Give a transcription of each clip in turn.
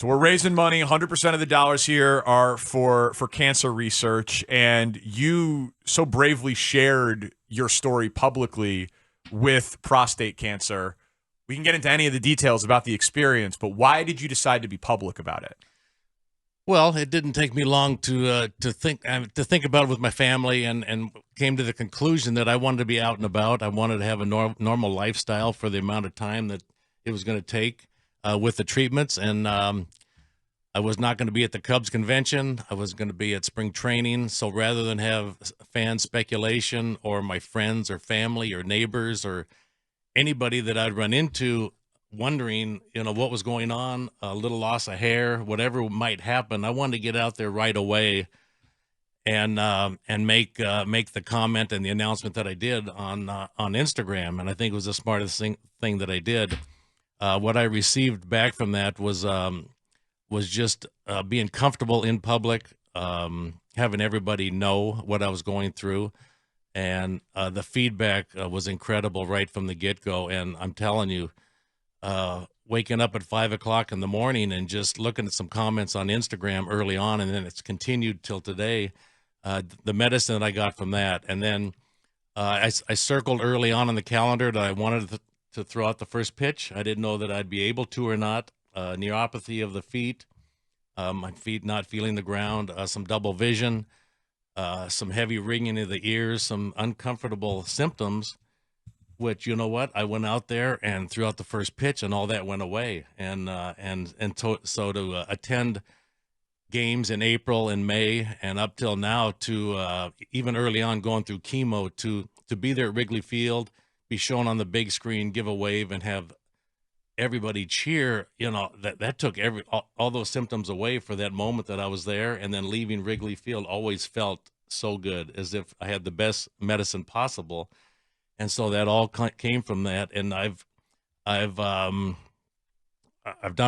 So we're raising money. 100% of the dollars here are for cancer research, and you so bravely shared your story publicly with prostate cancer. We can get into any of the details about the experience, but why did you decide to be public about it? Well, it didn't take me long to think about it with my family, and came to the conclusion that I wanted to be out and about. I wanted to have a normal lifestyle for the amount of time that it was going to take with the treatments, and I was not going to be at the Cubs convention. I was going to be at spring training. So rather than have fan speculation or my friends or family or neighbors or anybody that I'd run into wondering, what was going on, a little loss of hair, whatever might happen, I wanted to get out there right away and make the comment and the announcement that I did on Instagram. And I think it was the smartest thing that I did. What I received back from that was just being comfortable in public, having everybody know what I was going through. And the feedback was incredible right from the get-go. And I'm telling you, waking up at 5 o'clock in the morning and just looking at some comments on Instagram early on, and then it's continued till today, the medicine that I got from that. And then I circled early on the calendar that I wanted to throw out the first pitch. I didn't know that I'd be able to or not. Neuropathy of the feet, my feet not feeling the ground, some double vision, some heavy ringing of the ears, some uncomfortable symptoms, which, you know what, I went out there and threw out the first pitch and all that went away. So to attend games in April and May and up till now, to even early on going through chemo, to be there at Wrigley Field, be shown on the big screen, give a wave, and have everybody cheer, that took all those symptoms away for that moment that I was there. And then leaving Wrigley Field always felt so good, as if I had the best medicine possible. And so that all came from that. And I've done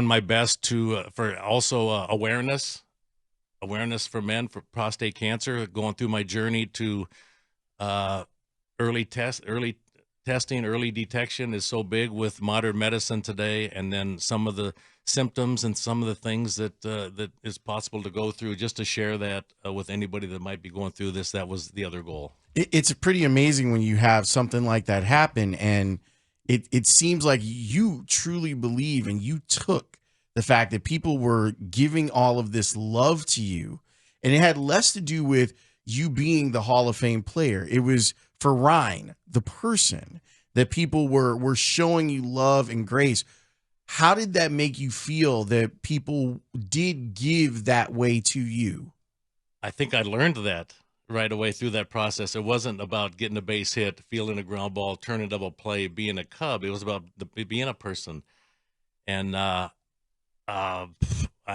my best to for also awareness for men for prostate cancer, going through my journey to early testing, early detection is so big with modern medicine today. And then some of the symptoms and some of the things that is possible to go through, just to share that with anybody that might be going through this. That was the other goal. It's pretty amazing when you have something like that happen, and it seems like you truly believe, and you took the fact that people were giving all of this love to you, and it had less to do with you being the Hall of Fame player. It was for Ryne, the person, that people were showing you love and grace. How did that make you feel that people did give that way to you? I think I learned that right away through that process. It wasn't about getting a base hit, fielding a ground ball, turning double play, being a Cub. It was about being a person. And I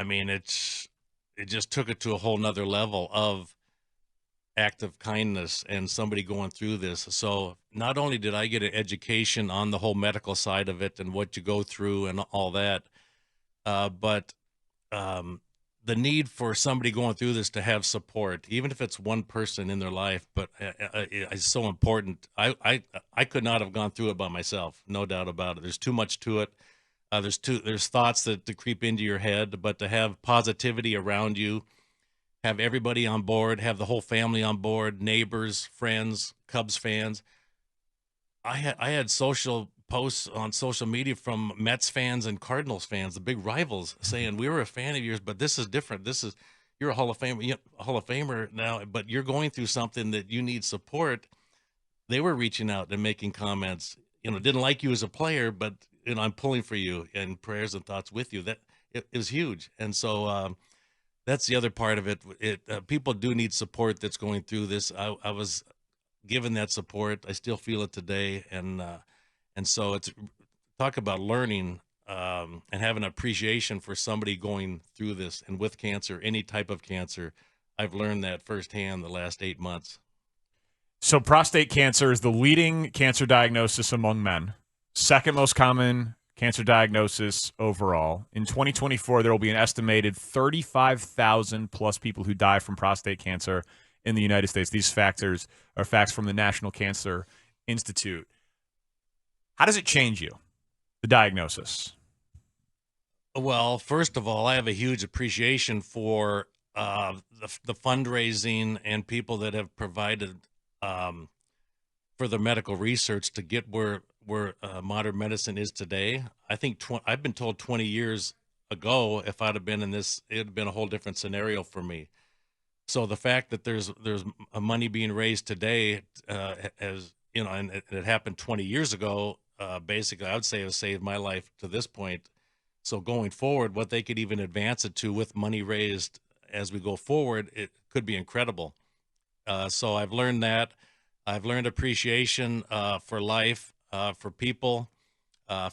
mean, it just took it to a whole nother level of act of kindness and somebody going through this. So not only did I get an education on the whole medical side of it and what you go through and all that, but the need for somebody going through this to have support, even if it's one person in their life, but it's so important. I could not have gone through it by myself, no doubt about it. There's too much to it. There's thoughts that creep into your head, but to have positivity around you, have everybody on board, have the whole family on board, neighbors, friends, Cubs fans. I had social posts on social media from Mets fans and Cardinals fans, the big rivals, saying, we were a fan of yours, but this is different. You're a Hall of Famer now, but you're going through something that you need support. They were reaching out and making comments, didn't like you as a player, but I'm pulling for you, and prayers and thoughts with you. That it was huge. And so that's the other part of it. People do need support that's going through this. I was given that support. I still feel it today. And so it's talk about learning and having appreciation for somebody going through this, and with cancer, any type of cancer. I've learned that firsthand the last 8 months. So prostate cancer is the leading cancer diagnosis among men, second most common cancer diagnosis overall. In 2024, there will be an estimated 35,000 plus people who die from prostate cancer in the United States. These factors are facts from the National Cancer Institute. How does it change you, the diagnosis? Well, first of all, I have a huge appreciation for the fundraising and people that have provided um, for the medical research to get where modern medicine is today. I think I've been told 20 years ago, if I'd have been in this, it'd have been a whole different scenario for me. So the fact that there's money being raised today, as you know, and it happened 20 years ago, basically, I would say it has saved my life to this point. So going forward, what they could even advance it to with money raised as we go forward, it could be incredible. So I've learned that. I've learned appreciation for life, for people,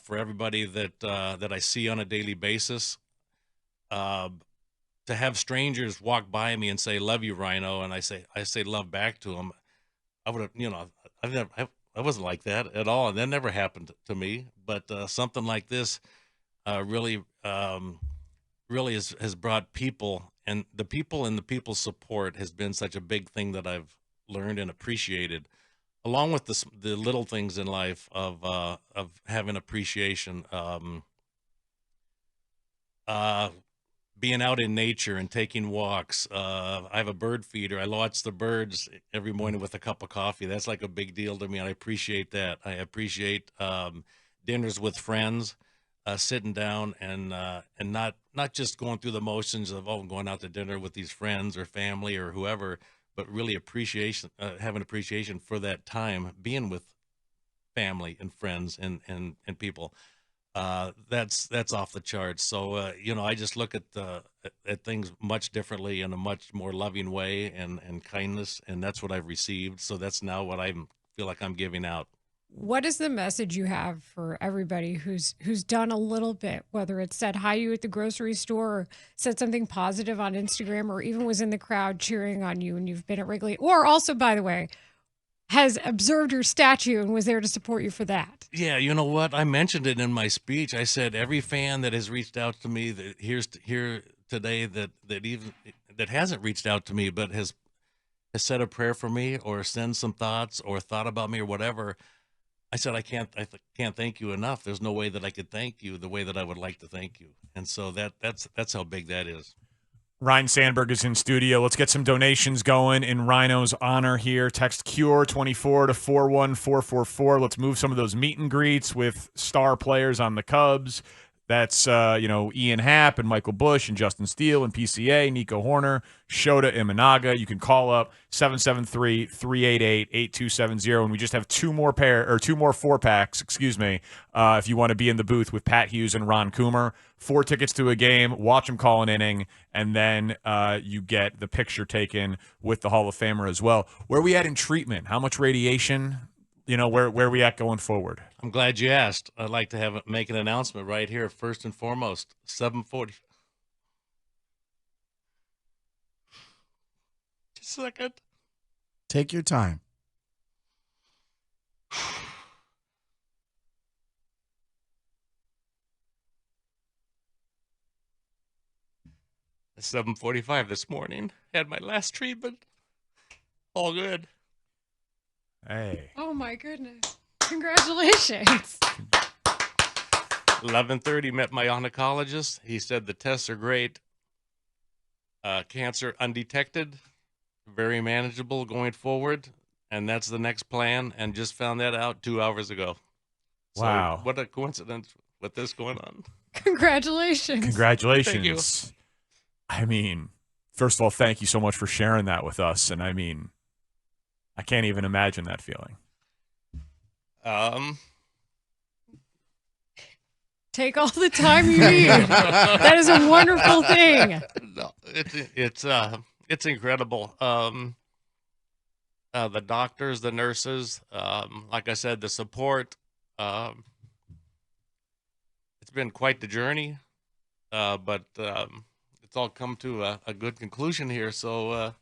for everybody that I see on a daily basis. Uh, to have strangers walk by me and say, "Love you, Rhino," and I say love back to them. I would have, I wasn't like that at all, and that never happened to me. But something like this really, really has brought people, and the people's support has been such a big thing that I've learned and appreciated, along with the little things in life of having appreciation. Uh, Being out in nature and taking walks. I have a bird feeder. I watch the birds every morning with a cup of coffee. That's like a big deal to me. I appreciate that. I appreciate dinners with friends, sitting down and not just going through the motions of going out to dinner with these friends or family or whoever, but really having appreciation for that time being with family and friends and people. That's off the charts. So I just look at things much differently in a much more loving way and kindness, and that's what I've received. So that's now what I feel like I'm giving out. What is the message you have for everybody who's done a little bit, whether it's said hi to you at the grocery store or said something positive on Instagram or even was in the crowd cheering on you and you've been at Wrigley, or also, by the way, has observed your statue and was there to support you for that? Yeah, you know what? I mentioned it in my speech. I said every fan that has reached out to me that here today that hasn't reached out to me but has said a prayer for me or sent some thoughts or thought about me or whatever. I said I can't thank you enough. There's no way that I could thank you the way that I would like to thank you. And so that's how big that is. Ryne Sandberg is in studio. Let's get some donations going in Rhino's honor here. Text CURE24 to 41444. Let's move some of those meet and greets with star players on the Cubs. That's, Ian Happ and Michael Bush and Justin Steele and PCA, Nico Horner, Shota Imanaga. You can call up 773-388-8270. And we just have two more 4-packs, if you want to be in the booth with Pat Hughes and Ron Coomer. 4 tickets to a game, watch them call an inning, and then you get the picture taken with the Hall of Famer as well. Where are we at in treatment? How much radiation? Where are we at going forward? I'm glad you asked. I'd like to make an announcement right here. First and foremost, 7:40. Just a second. Take your time. At 7:45 this morning, had my last treatment. All good. Hey. Oh my goodness. Congratulations. 11:30, met my oncologist. He said the tests are great. Cancer undetected, very manageable going forward. And that's the next plan. And just found that out 2 hours ago. Wow. So what a coincidence with this going on. Congratulations. Congratulations. Thank you. I mean, first of all, thank you so much for sharing that with us. And I mean, I can't even imagine that feeling. Take all the time you need. That is a wonderful thing. No, it's incredible. The doctors, the nurses, like I said, the support. It's been quite the journey, but it's all come to a good conclusion here. So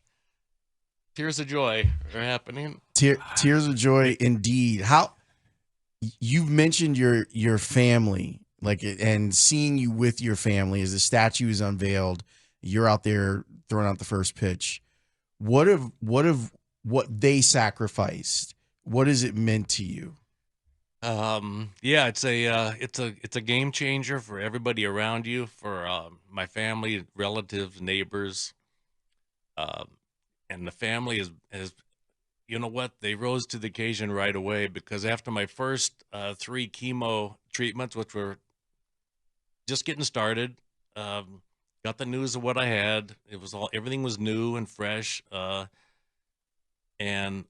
tears of joy are happening. Tears of joy, indeed. How you've mentioned your family, and seeing you with your family as the statue is unveiled. You're out there throwing out the first pitch. What they sacrificed? What has it meant to you? Yeah, it's a game changer for everybody around you, for my family, relatives, neighbors, um, and the family is you know what? They rose to the occasion right away, because after my first 3 chemo treatments, which were just getting started, um, got the news of what I had. Everything was new and fresh, and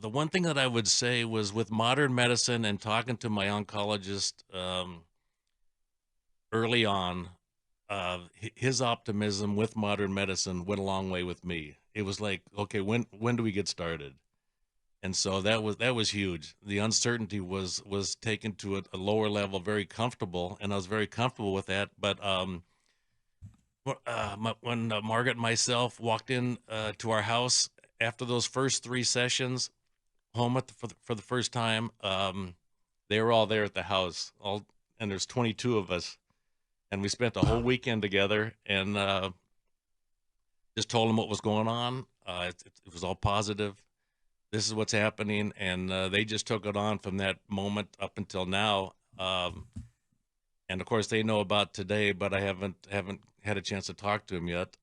the one thing that I would say was, with modern medicine and talking to my oncologist early on, his optimism with modern medicine went a long way with me. It was like, okay, when do we get started? And so that was huge. The uncertainty was taken to a lower level, very comfortable, and I was very comfortable with that. But when Margaret and myself walked in to our house after those first 3 sessions, home for the first time, they were all there at the house, and there's 22 of us, and we spent the whole weekend together, and just told them what was going on. It was all positive. This is what's happening, and they just took it on from that moment up until now. And of course, they know about today, but I haven't had a chance to talk to them yet,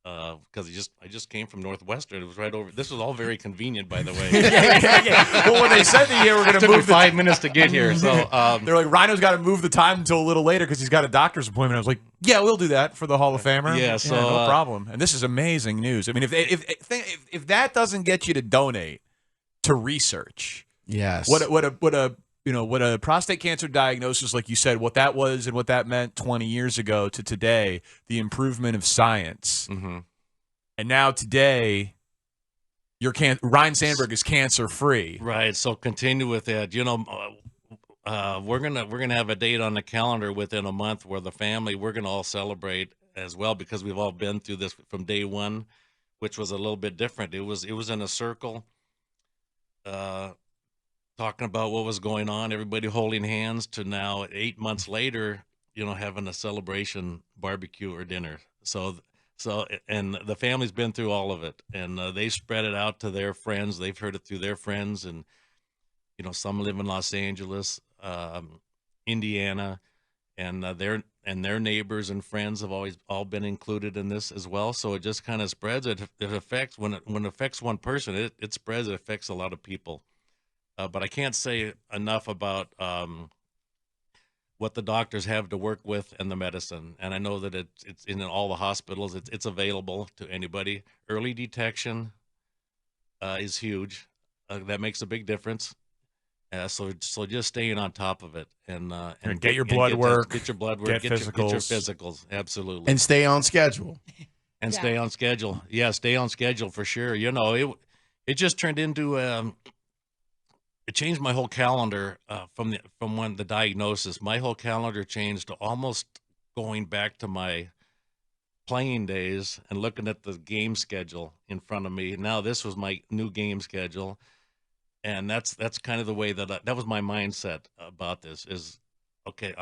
because I just came from Northwestern. It was right over. This was all very convenient, by the way. yeah. Well, when they said that we're going to Took me move 5 minutes to get here, so they're like, Rhino's got to move the time until a little later because he's got a doctor's appointment. I was like, yeah, we'll do that for the Hall of Famer. Yeah, so no problem. And this is amazing news. I mean, if that doesn't get you to donate to research, Yes. what a prostate cancer diagnosis, like you said, what that was and what that meant 20 years ago to today, the improvement of science. Mm-hmm. And now today, Ryne Sandberg is cancer free. Right. So continue with that. We're gonna have a date on the calendar within a month where we're gonna all celebrate as well, because we've all been through this from day one, which was a little bit different. It was in a circle, talking about what was going on, everybody holding hands, to now 8 months later, having a celebration barbecue or dinner. So, and the family's been through all of it, and they spread it out to their friends. They've heard it through their friends, and some live in Los Angeles, Indiana, and their neighbors and friends have always all been included in this as well. So it just kind of spreads. It affects when it affects one person, it spreads. It affects a lot of people. But I can't say enough about what the doctors have to work with and the medicine. And I know that it's in all the hospitals. It's available to anybody. Early detection is huge. That makes a big difference. So just staying on top of it and get your blood work, get your blood work, get your physicals. Absolutely, And stay on schedule. and stay on schedule. Yeah, stay on schedule for sure. It just turned into it changed my whole calendar from when the diagnosis. My whole calendar changed to almost going back to my playing days and looking at the game schedule in front of me. Now this was my new game schedule. And that's kind of the way that was my mindset about this is, okay,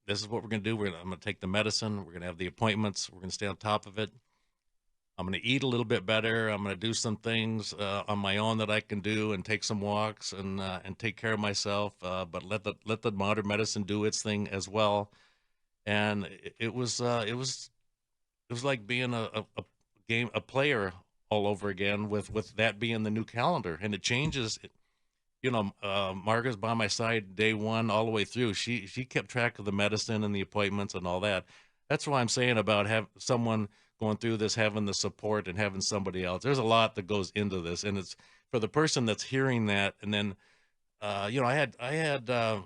this is what we're going to do. I'm going to take the medicine. We're going to have the appointments. We're going to stay on top of it. I'm going to eat a little bit better. I'm going to do some things on my own that I can do, and take some walks and take care of myself. But let the modern medicine do its thing as well. And it was like being a player all over again with that being the new calendar, and it changes. Margaret's by my side day one all the way through. She kept track of the medicine and the appointments and all that. That's why I'm saying about have someone going through this, having the support and having somebody else. There's a lot that goes into this, and it's for the person that's hearing that. And then, I had a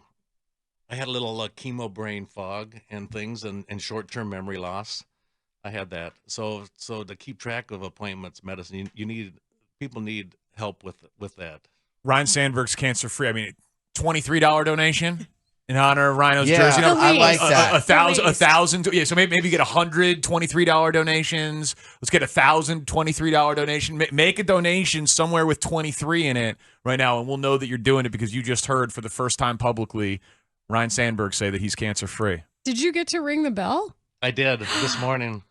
little chemo brain fog and things, and short-term memory loss. I had that. So to keep track of appointments, medicine, people need help with that. Ryne Sandberg's cancer free. I mean, $23 donation in honor of Rhino's Yeah, jersey. I like that. A thousand. Yeah, so maybe get $123 donations. Let's get $1,023 donation. Make a donation somewhere with 23 in it right now, and we'll know that you're doing it because you just heard for the first time publicly Ryne Sandberg say that he's cancer free. Did you get to ring the bell? I did this morning.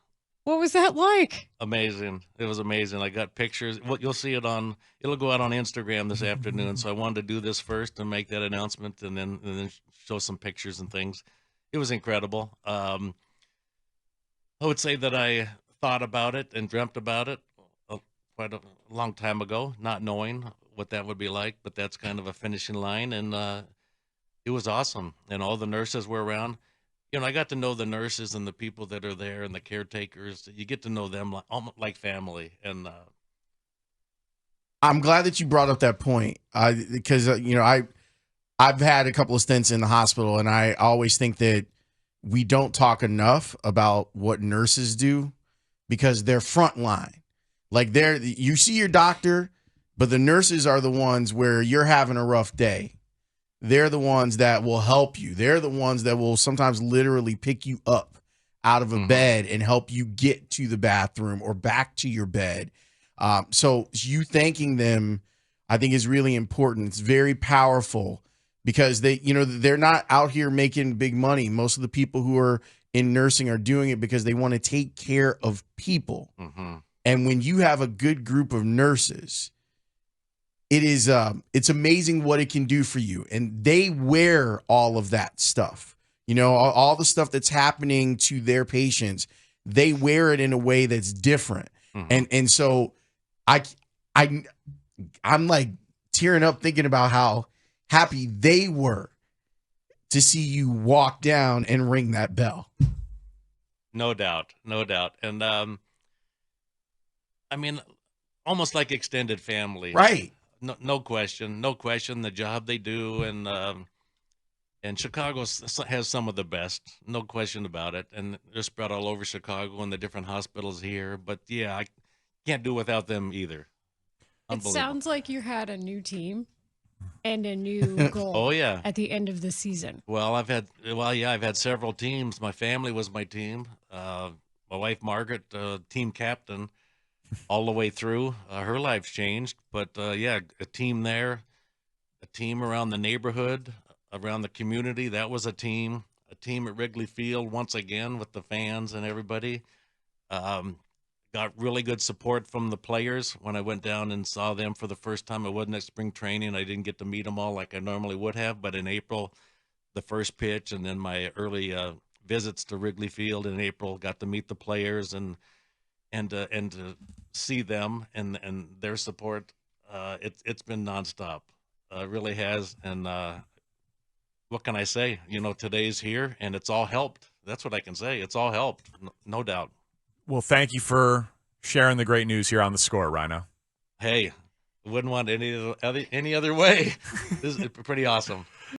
What was that like? Amazing. It was amazing. I got pictures. Well, you'll see it'll go out on Instagram this afternoon. So I wanted to do this first and make that announcement, and then show some pictures and things. It was incredible. I would say that I thought about it and dreamt about it quite a long time ago, not knowing what that would be like, but that's kind of a finishing line, and it was awesome. And all the nurses were around. I got to know the nurses and the people that are there and the caretakers. You get to know them almost like family. And I'm glad that you brought up that point, because I've had a couple of stints in the hospital, and I always think that we don't talk enough about what nurses do, because they're frontline. Like, you see your doctor, but the nurses are the ones where you're having a rough day. They're the ones that will help you. They're the ones that will sometimes literally pick you up out of a bed and help you get to the bathroom or back to your bed. So you thanking them, I think, is really important. It's very powerful, because they're not out here making big money. Most of the people who are in nursing are doing it because they want to take care of people. And when you have a good group of nurses, it's amazing what it can do for you. And they wear all of that stuff, all the stuff that's happening to their patients. They wear it in a way that's different. And so I'm like tearing up thinking about how happy they were to see you walk down and ring that bell. No doubt. And I mean, almost like extended family. Right. No question. The job they do, and Chicago has some of the best, no question about it. And they're spread all over Chicago and the different hospitals here. But yeah, I can't do without them either. It sounds like you had a new team and a new goal. Oh yeah. At the end of the season. Well, I've had several teams. My family was my team. My wife Margaret, team captain, all the way through. Her life's changed, but a team there, a team around the neighborhood, around the community. That was a team at Wrigley Field once again with the fans and everybody. Got really good support from the players when I went down and saw them for the first time. I wasn't at spring training. I didn't get to meet them all like I normally would have, but in April, the first pitch, and then my early visits to Wrigley Field in April, got to meet the players and to see them and their support. It's been nonstop. It really has. And what can I say? Today's here, and it's all helped. That's what I can say. It's all helped, no doubt. Well, thank you for sharing the great news here on The Score, Ryne. Hey, wouldn't want any other way. This is pretty awesome.